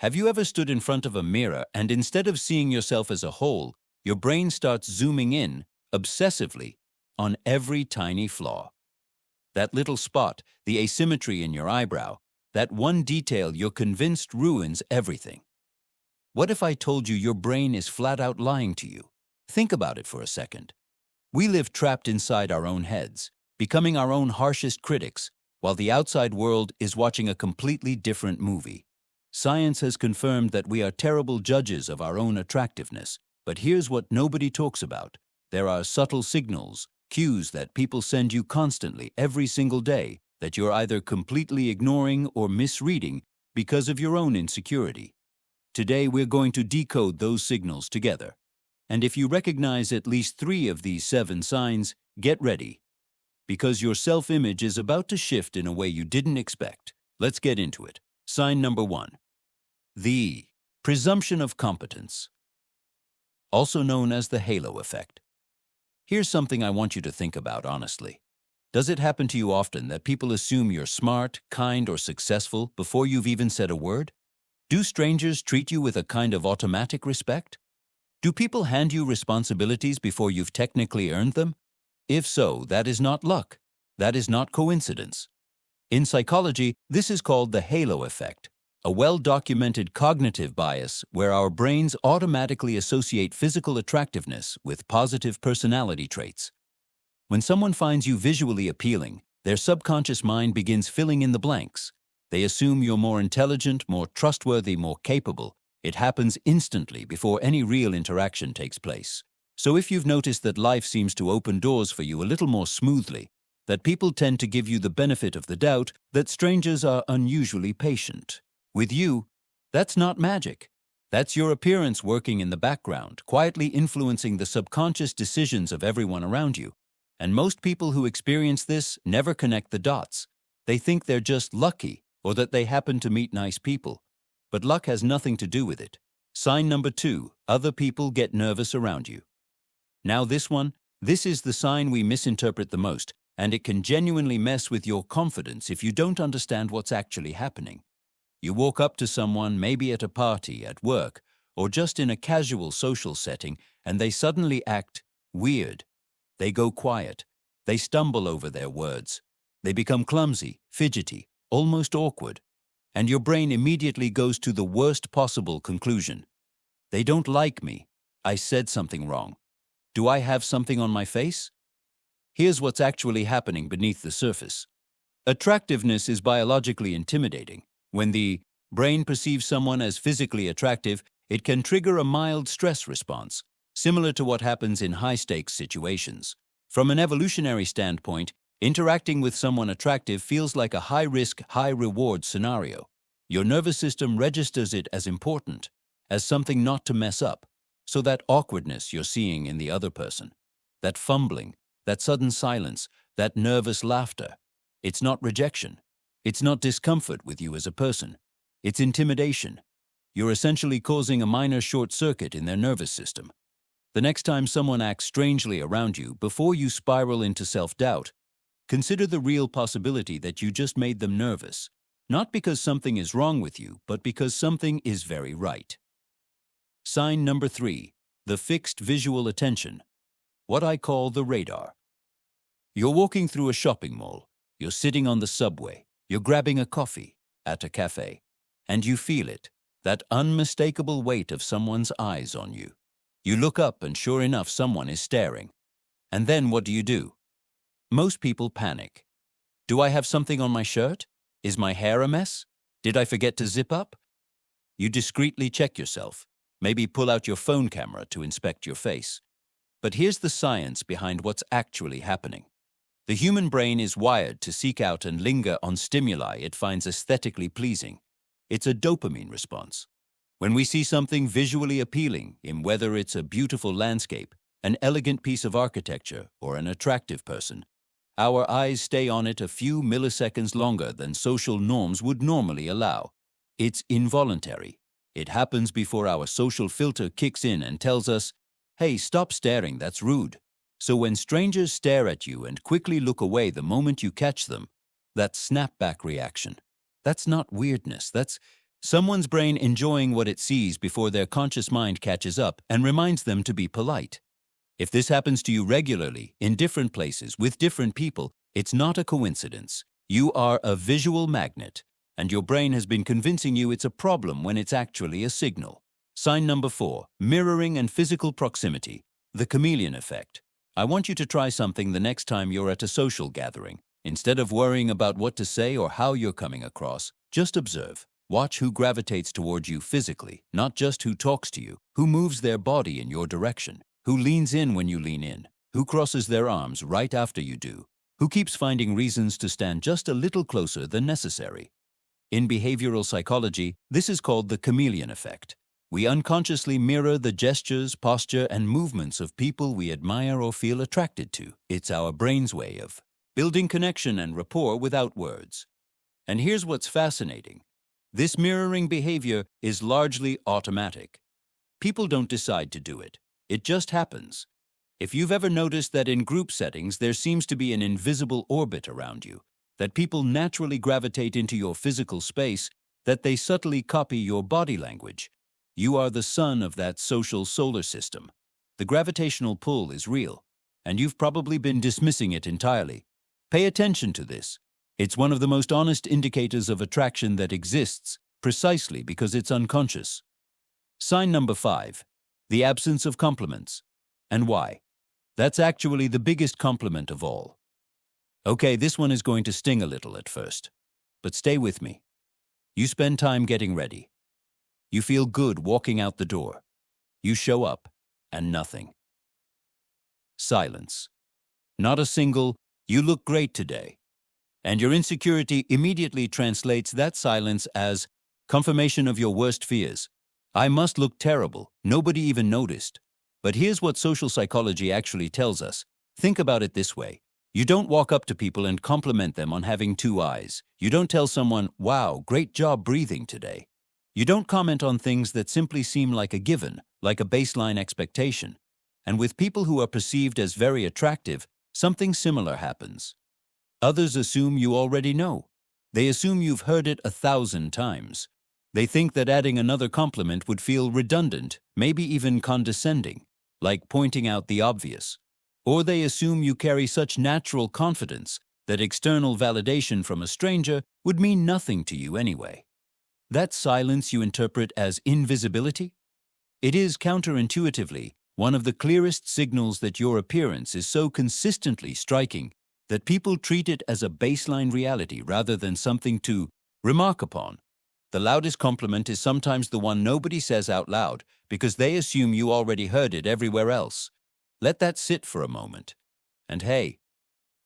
Have you ever stood in front of a mirror and instead of seeing yourself as a whole, your brain starts zooming in, obsessively, on every tiny flaw? That little spot, the asymmetry in your eyebrow, that one detail you're convinced ruins everything. What if I told you your brain is flat out lying to you? Think about it for a second. We live trapped inside our own heads, becoming our own harshest critics, while the outside world is watching a completely different movie. Science has confirmed that we are terrible judges of our own attractiveness, but here's what nobody talks about. There are subtle signals, cues that people send you constantly, every single day, that you're either completely ignoring or misreading because of your own insecurity. Today we're going to decode those signals together. And if you recognize at least 3 of these 7 signs, get ready. Because your self-image is about to shift in a way you didn't expect. Let's get into it. Sign number 1. The presumption of competence, also known as the halo effect. Here's something I want you to think about honestly. Does it happen to you often that people assume you're smart, kind, or successful before you've even said a word? Do strangers treat you with a kind of automatic respect? Do people hand you responsibilities before you've technically earned them? If so, that is not luck. That is not coincidence. In psychology, this is called the halo effect, a well-documented cognitive bias where our brains automatically associate physical attractiveness with positive personality traits. When someone finds you visually appealing, their subconscious mind begins filling in the blanks. They assume you're more intelligent, more trustworthy, more capable. It happens instantly before any real interaction takes place. So if you've noticed that life seems to open doors for you a little more smoothly, that people tend to give you the benefit of the doubt, that strangers are unusually patient with you, that's not magic. That's your appearance working in the background, quietly influencing the subconscious decisions of everyone around you. And most people who experience this never connect the dots. They think they're just lucky or that they happen to meet nice people. But luck has nothing to do with it. Sign number 2, other people get nervous around you. Now this is the sign we misinterpret the most, and it can genuinely mess with your confidence if you don't understand what's actually happening. You walk up to someone, maybe at a party, at work, or just in a casual social setting, and they suddenly act weird. They go quiet. They stumble over their words. They become clumsy, fidgety, almost awkward. And your brain immediately goes to the worst possible conclusion. They don't like me. I said something wrong. Do I have something on my face? Here's what's actually happening beneath the surface. Attractiveness is biologically intimidating. When the brain perceives someone as physically attractive, it can trigger a mild stress response, similar to what happens in high-stakes situations. From an evolutionary standpoint, interacting with someone attractive feels like a high-risk, high-reward scenario. Your nervous system registers it as important, as something not to mess up. So that awkwardness you're seeing in the other person, that fumbling, that sudden silence, that nervous laughter, it's not rejection. It's not discomfort with you as a person. It's intimidation. You're essentially causing a minor short circuit in their nervous system. The next time someone acts strangely around you, before you spiral into self-doubt, consider the real possibility that you just made them nervous, not because something is wrong with you, but because something is very right. Sign number 3, the fixed visual attention, what I call the radar. You're walking through a shopping mall, you're sitting on the subway, you're grabbing a coffee at a cafe, and you feel it, that unmistakable weight of someone's eyes on you. You look up and sure enough someone is staring. And then what do? Most people panic. Do I have something on my shirt? Is my hair a mess? Did I forget to zip up? You discreetly check yourself, maybe pull out your phone camera to inspect your face. But here's the science behind what's actually happening. The human brain is wired to seek out and linger on stimuli it finds aesthetically pleasing. It's a dopamine response. When we see something visually appealing, in whether it's a beautiful landscape, an elegant piece of architecture, or an attractive person, our eyes stay on it a few milliseconds longer than social norms would normally allow. It's involuntary. It happens before our social filter kicks in and tells us, hey, stop staring, that's rude. So when strangers stare at you and quickly look away the moment you catch them, that snapback reaction, that's not weirdness, that's Someone's brain enjoying what it sees before their conscious mind catches up and reminds them to be polite. If this happens to you regularly, in different places, with different people, it's not a coincidence. You are a visual magnet, and your brain has been convincing you it's a problem when it's actually a signal. Sign number 4, mirroring and physical proximity, the chameleon effect. I want you to try something the next time you're at a social gathering. Instead of worrying about what to say or how you're coming across, just observe. Watch who gravitates towards you physically, not just who talks to you, who moves their body in your direction, who leans in when you lean in, who crosses their arms right after you do, who keeps finding reasons to stand just a little closer than necessary. In behavioral psychology, this is called the chameleon effect. We unconsciously mirror the gestures, posture, and movements of people we admire or feel attracted to. It's our brain's way of building connection and rapport without words. And here's what's fascinating. This mirroring behavior is largely automatic. People don't decide to do it. It just happens. If you've ever noticed that in group settings there seems to be an invisible orbit around you, that people naturally gravitate into your physical space, that they subtly copy your body language, you are the sun of that social solar system. The gravitational pull is real, and you've probably been dismissing it entirely. Pay attention to this. It's one of the most honest indicators of attraction that exists, precisely because it's unconscious. Sign number 5, the absence of compliments. And why? That's actually the biggest compliment of all. Okay, this one is going to sting a little at first, but stay with me. You spend time getting ready. You feel good walking out the door. You show up, and nothing. Silence. Not a single, "You look great today." And your insecurity immediately translates that silence as confirmation of your worst fears. I must look terrible. Nobody even noticed. But here's what social psychology actually tells us. Think about it this way. You don't walk up to people and compliment them on having 2 eyes. You don't tell someone, "Wow, great job breathing today." You don't comment on things that simply seem like a given, like a baseline expectation. And with people who are perceived as very attractive, something similar happens. Others assume you already know. They assume you've heard it 1,000 times. They think that adding another compliment would feel redundant, maybe even condescending, like pointing out the obvious. Or they assume you carry such natural confidence that external validation from a stranger would mean nothing to you anyway. That silence you interpret as invisibility? It is counterintuitively one of the clearest signals that your appearance is so consistently striking that people treat it as a baseline reality rather than something to remark upon. The loudest compliment is sometimes the one nobody says out loud because they assume you already heard it everywhere else. Let that sit for a moment. And hey,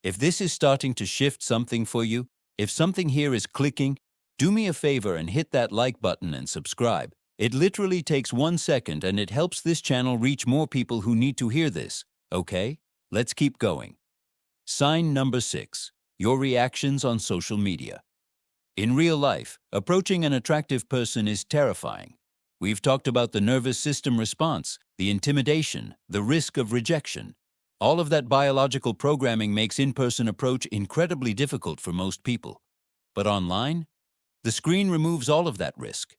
if this is starting to shift something for you, if something here is clicking, do me a favor and hit that like button and subscribe. It literally takes 1 second and it helps this channel reach more people who need to hear this. Okay, let's keep going. Sign number 6, your reactions on social media. In real life, approaching an attractive person is terrifying. We've talked about the nervous system response, the intimidation, the risk of rejection. All of that biological programming makes in-person approach incredibly difficult for most people. But online? The screen removes all of that risk.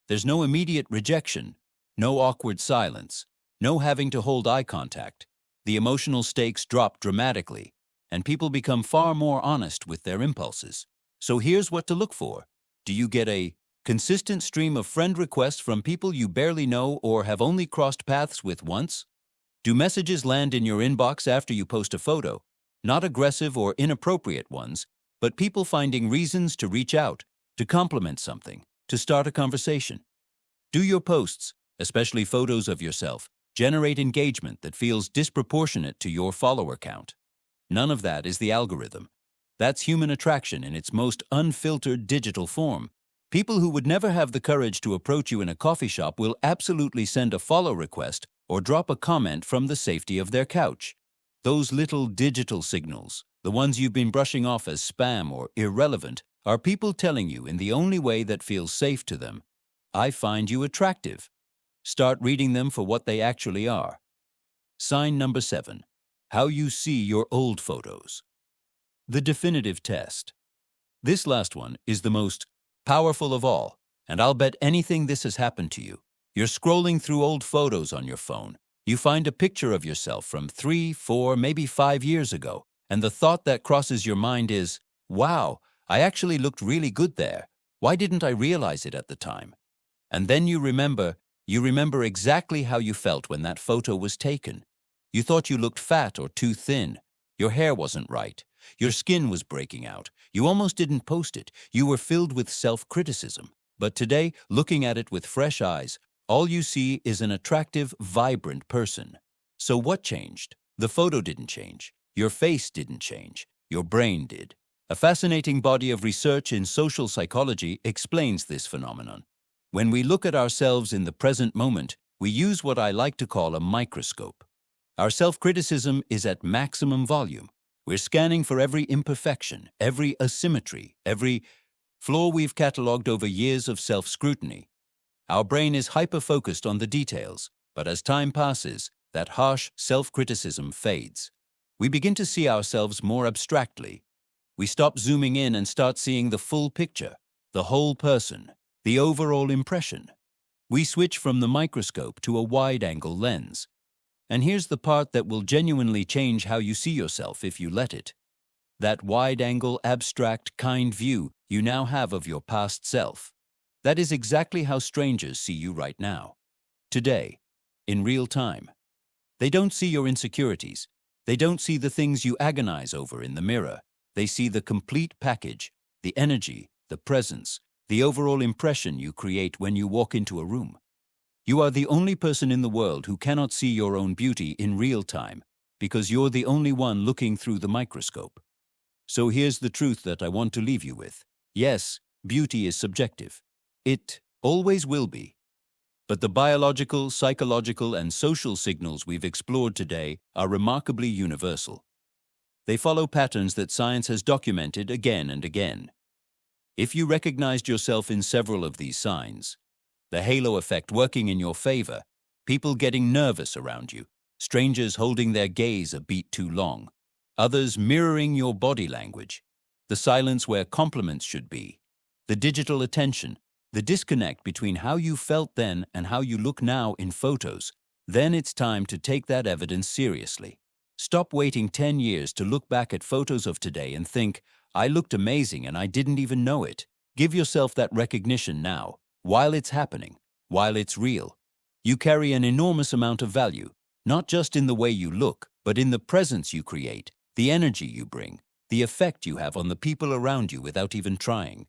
There's no immediate rejection, no awkward silence, no having to hold eye contact. The emotional stakes drop dramatically, and people become far more honest with their impulses. So here's what to look for. Do you get a consistent stream of friend requests from people you barely know or have only crossed paths with once? Do messages land in your inbox after you post a photo? Not aggressive or inappropriate ones, but people finding reasons to reach out, to compliment something, to start a conversation. Do your posts, especially photos of yourself, generate engagement that feels disproportionate to your follower count? None of that is the algorithm. That's human attraction in its most unfiltered digital form. People who would never have the courage to approach you in a coffee shop will absolutely send a follow request or drop a comment from the safety of their couch. Those little digital signals, the ones you've been brushing off as spam or irrelevant, are people telling you in the only way that feels safe to them, I find you attractive. Start reading them for what they actually are. Sign number 7, how you see your old photos. The definitive test. This last one is the most powerful of all. And I'll bet anything this has happened to you. You're scrolling through old photos on your phone. You find a picture of yourself from 3, 4, maybe 5 years ago, and the thought that crosses your mind is, wow, I actually looked really good there. Why didn't I realize it at the time? And then you remember exactly how you felt when that photo was taken. You thought you looked fat or too thin. Your hair wasn't right. Your skin was breaking out. You almost didn't post it. You were filled with self-criticism. But today, looking at it with fresh eyes, all you see is an attractive, vibrant person. So what changed? The photo didn't change. Your face didn't change. Your brain did. A fascinating body of research in social psychology explains this phenomenon. When we look at ourselves in the present moment, we use what I like to call a microscope. Our self-criticism is at maximum volume. We're scanning for every imperfection, every asymmetry, every flaw we've catalogued over years of self-scrutiny. Our brain is hyper-focused on the details, but as time passes, that harsh self-criticism fades. We begin to see ourselves more abstractly. We stop zooming in and start seeing the full picture, the whole person, the overall impression. We switch from the microscope to a wide-angle lens. And here's the part that will genuinely change how you see yourself if you let it. That wide-angle, abstract, kind view you now have of your past self. That is exactly how strangers see you right now. Today, in real time. They don't see your insecurities. They don't see the things you agonize over in the mirror. They see the complete package, the energy, the presence, the overall impression you create when you walk into a room. You are the only person in the world who cannot see your own beauty in real time because you're the only one looking through the microscope. So here's the truth that I want to leave you with. Yes, beauty is subjective. It always will be. But the biological, psychological, and social signals we've explored today are remarkably universal. They follow patterns that science has documented again and again. If you recognized yourself in several of these signs, the halo effect working in your favor, people getting nervous around you, strangers holding their gaze a beat too long, others mirroring your body language, the silence where compliments should be, the digital attention, the disconnect between how you felt then and how you look now in photos, then it's time to take that evidence seriously. Stop waiting 10 years to look back at photos of today and think, I looked amazing and I didn't even know it. Give yourself that recognition now, while it's happening, while it's real. You carry an enormous amount of value, not just in the way you look, but in the presence you create, the energy you bring, the effect you have on the people around you without even trying.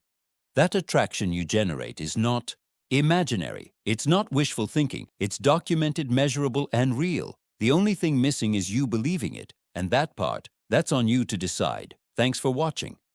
That attraction you generate is not imaginary. It's not wishful thinking. It's documented, measurable, and real. The only thing missing is you believing it, and that part, that's on you to decide. Thanks for watching.